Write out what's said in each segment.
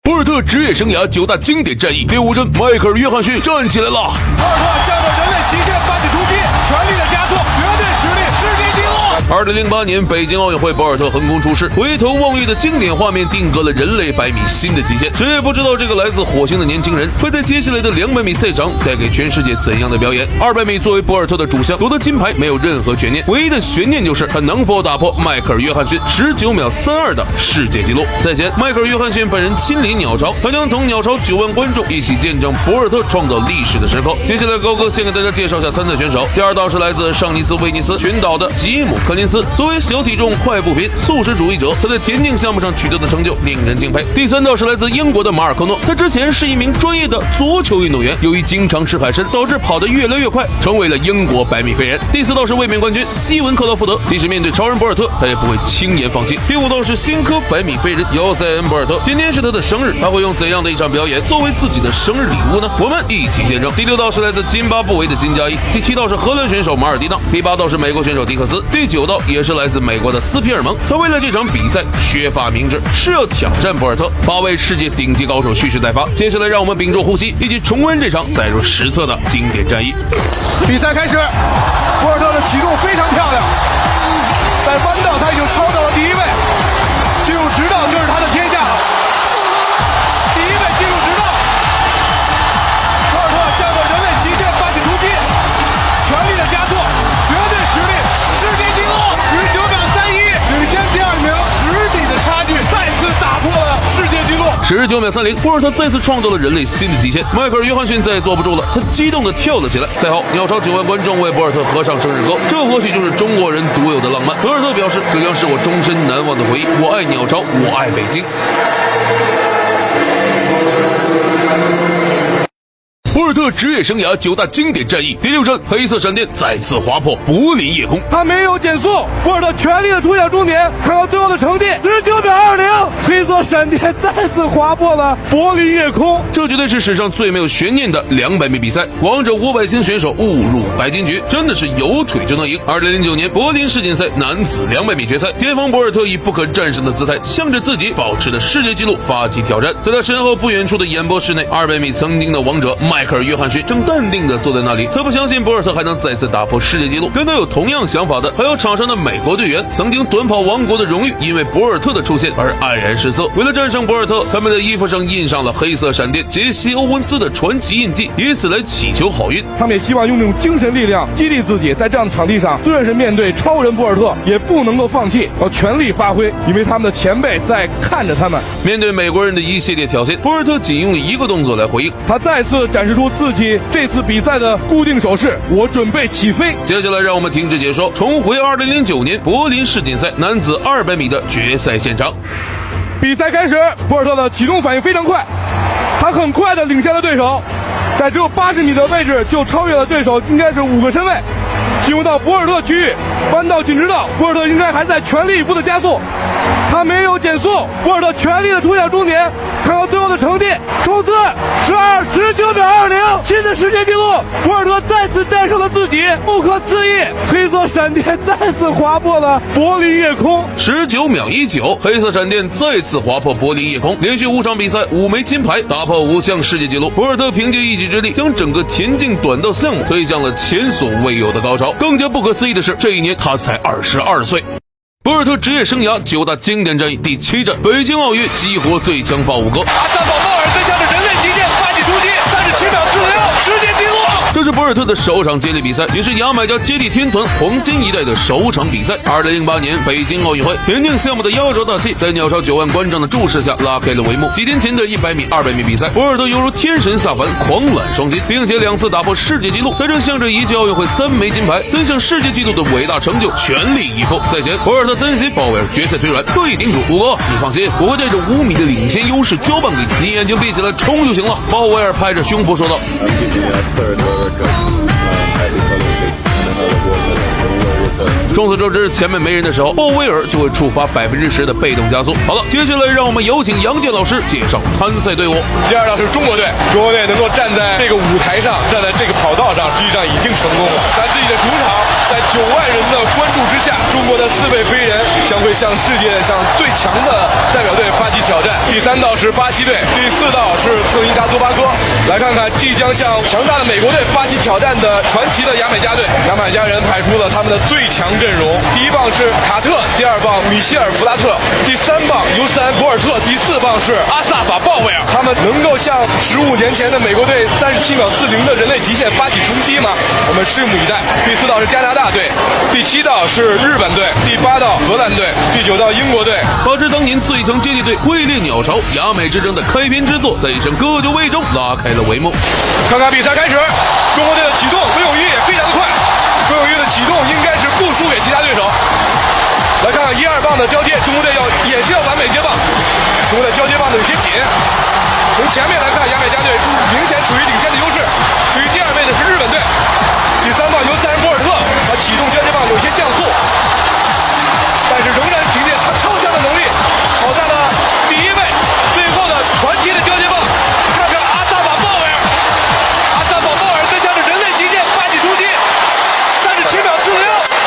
博尔特职业生涯9大经典战役第5阵，迈克尔·约翰逊站起来了。博尔特向着人类极限发起突击，全力的加速，绝对实力，世界纪录。2008年北京奥运会，博尔特横空出世，回头望月的经典画面定格了人类100米新的极限。谁也不知道这个来自火星的年轻人会在接下来的200米赛场带给全世界怎样的表演。200米作为博尔特的主项，夺得金牌没有任何悬念，唯一的悬念就是他能否打破迈克尔·约翰逊19秒32的世界纪录。赛前，迈克尔·约翰逊本人亲临鸟巢，他将同鸟巢9万观众一起见证博尔特创造历史的时刻。接下来，高哥先给大家介绍一下参赛选手。第2道是来自上尼斯威尼斯群岛的吉姆·柯林斯，作为小体重快步频素食主义者，他在田径项目上取得的成就令人敬佩。第3道是来自英国的马尔科诺，他之前是一名专业的足球运动员，由于经常吃海参，导致跑得越来越快，成为了英国100米飞人。第4道是卫冕冠军希文克劳福德，即使面对超人博尔特，他也不会轻言放弃。第5道是新科100米飞人尤塞恩·博尔特，今天是他的生日，他会用怎样的一场表演作为自己的生日礼物呢？我们一起见证。第6道是来自津巴布韦的金加伊，第7道是荷兰选手马尔蒂纳，第8道是美国选手迪克斯，第9道也是来自美国的斯皮尔蒙。他为了这场比赛削发明志，是要挑战博尔特，8位世界顶级高手蓄势待发。接下来让我们屏住呼吸，一起重温这场载入史册的经典战役。比赛开始，博尔特的启动非常漂亮，在弯道他已经超到了第1位，进入直道就是他的天下。第1位进入直道，博尔特向着人类极限发起突击，全力的加速，绝对实力，世界纪录19秒31，领先第2名10米的差距，再次打破了世界纪录。19秒30，博尔特再次创造了人类新的极限。迈克尔·约翰逊再也坐不住了，他激动地跳了起来。赛后，鸟巢9万观众为博尔特合唱生日歌，这或许就是中国人独有的浪漫。博尔特表示，这将是我终身难忘的回忆。我爱鸟巢，我爱北京。博尔特职业生涯9大经典战役第6阵，黑色闪电再次划破柏林夜空。他没有减速，博尔特全力的冲向终点，看到最后的成绩19秒20，黑色闪电再次划破了柏林夜空。这绝对是史上最没有悬念的200米比赛，王者500星选手误入白金局，真的是有腿就能赢。2009年柏林世锦赛男子200米决赛，巅峰博尔特以不可战胜的姿态，向着自己保持的世界纪录发起挑战。在他身后不远处的演播室内，200米曾经的王者迈克尔·约翰逊正淡定地坐在那里，他不相信博尔特还能再次打破世界纪录。跟他有同样想法的还有场上的美国队员，曾经短跑王国的荣誉因为博尔特的出现而黯然失色。为了战胜博尔特，他们的衣服上印上了黑色闪电杰西·欧文斯的传奇印记，以此来祈求好运。他们也希望用这种精神力量激励自己，在这样的场地上，虽然是面对超人博尔特，也不能够放弃，要全力发挥，因为他们的前辈在看着他们。面对美国人的一系列挑衅，博尔特仅用1个动作来回应，他再次展示出自己这次比赛的固定手势，我准备起飞。接下来让我们停止解说，重回2009年柏林世锦赛男子200米的决赛现场。比赛开始，博尔特的启动反应非常快，他很快的领先了对手，在只有80米的位置就超越了对手，应该是5个身位。进入到博尔特区域，弯道紧直道，博尔特应该还在全力以赴的加速，他没有减速，博尔特全力的冲向终点，看到最后的成绩，冲刺19秒20，新的世界纪录，博尔特再次战胜了自己，不可思议，黑色闪电再次划破了柏林夜空。19秒19，黑色闪电再次划破柏林夜空，连续5场比赛5枚金牌，打破5项世界纪录。博尔特凭借一己之力，将整个田径短道项目推向了前所未有的高潮。更加不可思议的是，这一年他才22岁。博尔特职业生涯9大经典战役第7战，北京奥运激活最强豹5哥。阿赞堡鲍尔在向着人类极限发起突击，37秒40，世界纪录。这是博尔特的首场接力比赛，也是牙买加接力天团黄金一代的首场比赛。2008年北京奥运会田径项目的压轴大戏，在鸟巢9万观众的注视下拉开了帷幕。几天前的100米、200米比赛，博尔特犹如天神下凡，狂揽双金，并且2次打破世界纪录。在这向着一届奥运会3枚金牌、3项世界纪录的伟大成就全力以赴。赛前，博尔特担心鲍威尔决赛腿软，特意叮嘱五哥：“你放心，我会带着5米的领先优势交棒给你，你眼睛闭起来冲就行了。”鲍威尔拍着胸脯说道。Happy Olympics and another gold medal for the Warriors. 众所周知，前面没人的时候，鲍威尔就会触发10%的被动加速。好了，接下来让我们有请杨健老师介绍参赛队伍。第二道是中国队，中国队能够站在这个舞台上，站在这个跑道上，实际上已经成功了。在自己的主场，在9万人的关注之下，中国的4位飞人将会向世界上最强的代表队发起挑战。第3道是巴西队，第4道是特尼达多巴哥。来看看即将向强大的美国队发起挑战的传奇的牙买加队。牙买加人派出了他们的最强阵容，第1棒是卡特，第2棒米歇尔·弗拉特，第3棒尤塞恩·博尔特，第4棒是阿萨法·鲍威尔。他们能够向15年前的美国队37秒40的人类极限发起冲击吗？我们拭目以待。第4道是加拿大队，第7道是日本队，第8道荷兰队，第9道英国队。把这当年最强接力队位列鸟巢、亚美之争的开篇之作，在一声各就位中拉开了帷幕。看看比赛开始，中国队的启动，韦永玉也非常的快，韦永玉的启动应该是不输给其他对手。来看看1、2棒的交接，中国队也是要完美接棒，中国队交接棒的有些紧。从前面来看，牙买加队明显处于领先的优势，处于第2位的是日本队。第3棒尤塞恩·博尔特，他启动交接棒有些降速，但是仍然凭借他超强的能力跑在了第1位。最后的传奇的交接棒，看看阿萨法·鲍威尔，阿萨法·鲍威尔在向着人类极限发起冲击，37秒46，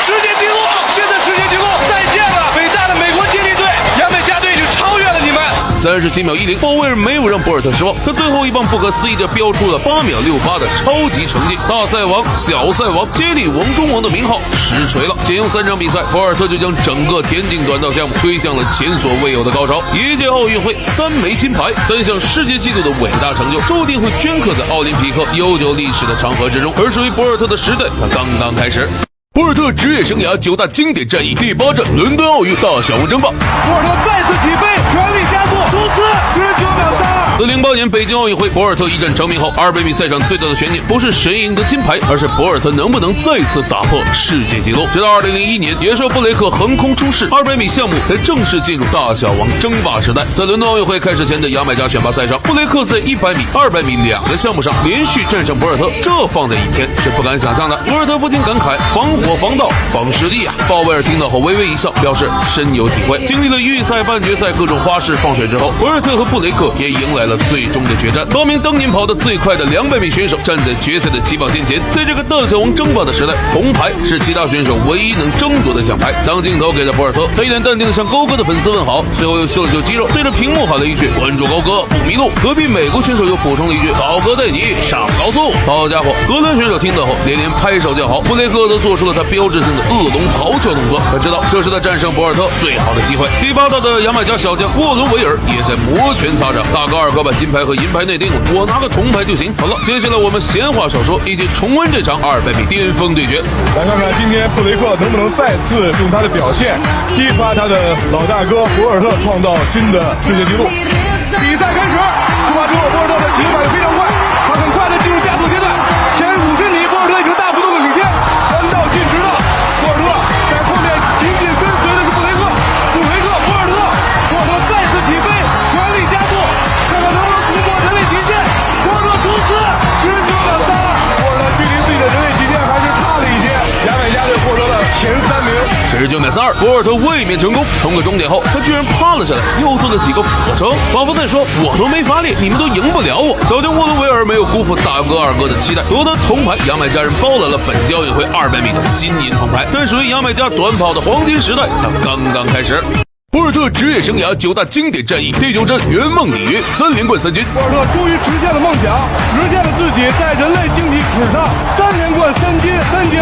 世界纪录，新的世界纪录，再见了，伟大的美国接力队，牙买加队已经超越了你们。37秒10，鲍威尔没有让博尔特失望，他最后一棒不可思议地标出了8秒68的超级成绩，大赛王、小赛王、接力王中王的名号实锤了。仅用3场比赛，博尔特就将整个田径短道项目推向了前所未有的高潮。一届奥运会3枚金牌，3项世界纪录的伟大成就，注定会镌刻在奥林匹克悠久历史的长河之中。而属于博尔特的时代才刚刚开始。博尔特职业生涯9大经典战役第8站伦敦奥运大小王争霸，博尔特再次起飞，全力加速，冲刺19秒32。自08年北京奥运会博尔特一战成名后，200米赛场最大的悬念不是谁赢得金牌，而是博尔特能不能再次打破世界纪录。直到2001年，也是布雷克横空出世，200米项目才正式进入大小王争霸时代。在伦敦奥运会开始前的牙买加选拔赛上，布雷克在100米、200米2个项目上连续战胜博尔特，这放在以前是不敢想象的。博尔特不禁感慨：防火、防盗、防实力啊！鲍威尔听到后微微一笑，表示深有体会。经历了预赛、半决赛各种花式放水之后，博尔特和布雷克也迎来了最终的决战。多名当年跑得最快的200米选手站在决赛的起跑线前，在这个大小王争霸的时代，铜牌是其他选手唯一能争夺的奖牌。当镜头给了博尔特，他一脸淡定地向高歌的粉丝问好，随后又秀了秀肌肉，对着屏幕喊了一句：“关注高歌，不迷路。”隔壁美国选手又补充了一句：“高歌带你上高速。”好家伙，荷兰选手听到后连连拍手叫好，布雷克则做出了他标志性的恶龙咆哮动作。他知道这是他战胜博尔特最好的机会。第8道的牙买加小将沃伦维尔也在摩拳擦掌，大哥2个把金牌和银牌内定了，我拿个铜牌就行。好了，接下来我们闲话少说，一起重温这场200米巅峰对决。来看看今天布雷克能不能再次用他的表现激发他的老大哥博尔特创造新的世界纪录。比赛开始，出发之后，博尔特的起跑也非常快，他很快的进入加速阶段，前50米博尔特已经大幅度的领先，3道进直道，博尔特在后面紧紧跟随的是布雷克，博尔特再次起飞，全力加速，看看能不能突破人类极限，博尔特冲刺19秒32，博尔特距离自己的人类极限还是差了一些，牙买加队获得了前3名。19秒32，博尔特卫冕成功。冲过终点后，他居然趴了下来，又做了几个俯卧撑，仿佛在说：“我都没发力，你们都赢不了我。”小将沃伦维尔没有辜负大哥2个的期待，夺得铜牌。牙买加人包揽了本届奥运会200米的金银铜牌，但属于牙买加短跑的黄金时代才刚刚开始。博尔特职业生涯9大经典战役第9站圆梦里约3连冠3金。博尔特终于实现了梦想，实现了自己在人类竞技史上3连冠3金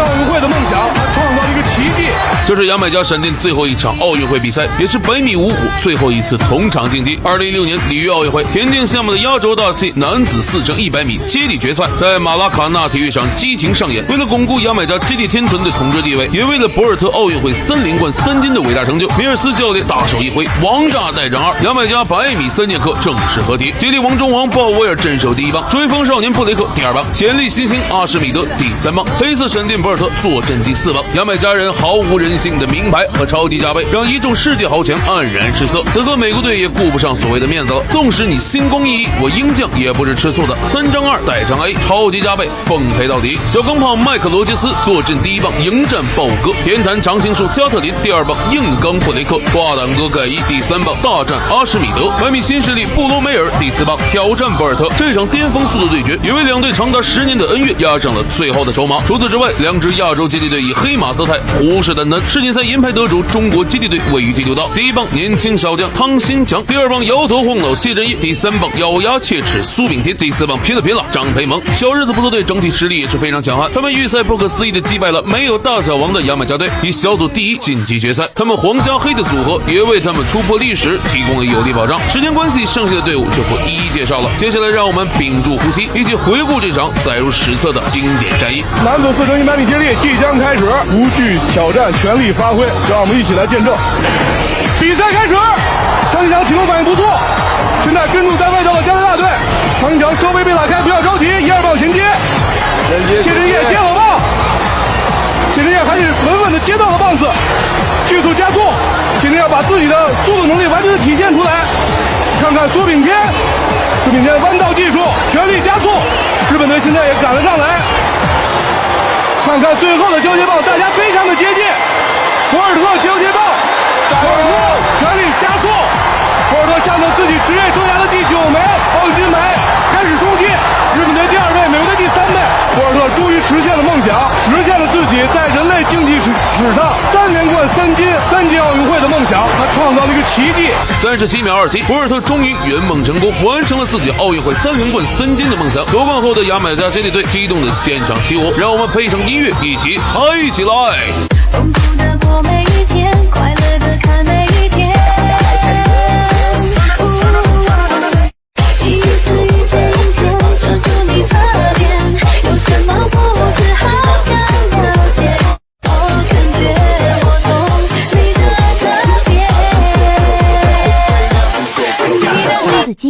奥运会的梦想，他创造了一个奇迹。这是牙买加闪电最后一场奥运会比赛，也是100米5虎最后一次同场竞技。2016年里约奥运会田径项目的压轴大戏男子4乘100米接力决赛在马拉卡纳体育场激情上演。为了巩固牙买加接力天团的统治地位，也为了博尔特奥运会3连冠3金的伟大成就，米尔斯教练大手一挥，王炸带战2，牙买加100米3剑客正式合体，接替王中王鲍威尔镇守第一棒，追风少年布雷克第2棒，潜力新星阿什米德第3棒，黑色闪电博尔特坐镇第4棒。牙买加人毫无人性的名牌和超低价位，让一众世界豪强黯然失色。此刻美国队也顾不上所谓的面子了，纵使你新功一役，我鹰将也不是吃醋的，3张2带上 A， 超级加倍奉陪到底。小钢炮麦克罗杰斯坐镇第一棒，迎战鲍哥；天坛常青树加特林第2棒，硬刚布雷克；挂胆哥盖伊第3棒，大战阿什米德；100米新势力布罗梅尔第4棒，挑战博尔特。这场巅峰速度对决也为两队长达10年的恩怨压上了最后的筹码。除此之外，两支亚洲接力队以黑马姿态虎视眈眈。世锦赛银牌得主中国接力队位于第6道，第一棒年轻小将汤新强，第2棒摇头晃脑谢震业，第3棒咬牙切齿苏炳添，第4棒拼了张培萌。小日子不错队整体实力也是非常强悍，他们预赛不可思议的击败了没有大小王的牙买加队，以小组第1晋级决赛。他们黄加黑的组合也为他们突破历史提供了有力保障。时间关系，剩下的队伍就不一一介绍了。接下来让我们屏住呼吸，一起回顾这场载入史册的经典战役。男子4乘100米接力即将开始，无惧挑战，全力发挥，让我们一起来见证。比赛开始，汤新强启动反应不错，现在跟住在外头的加拿大队。汤新强稍微被拉开，不要着急，1、2棒衔接。谢震业接好棒，谢震业还是稳稳的接到了棒子，迅速加速。谢震业把自己的速度能力完全的体现出来。看看苏炳添弯道技术，全力加速，日本队现在也赶了上来。看看最后的交接棒，大家非常的接近。博尔特交接棒，博尔特全力加速，博尔特向着自己职业生涯的第9枚奥运金牌开始冲击。日本队第2位，美国队第3位。博尔特终于实现了梦想，实现了自己在人类竞技史上3连冠3金3届奥运会的梦想，他创造了一个奇迹。37秒27，博尔特终于圆梦成功，完成了自己奥运会3连冠3金的梦想。夺冠后的牙买加接力队激动的现场起舞，让我们配上音乐一起嗨起来。丰富的过每一天，快乐的看每一天。一次遇见一天，守住你侧边，有什么不是好想了解？我感觉我懂你的特别。你的心机。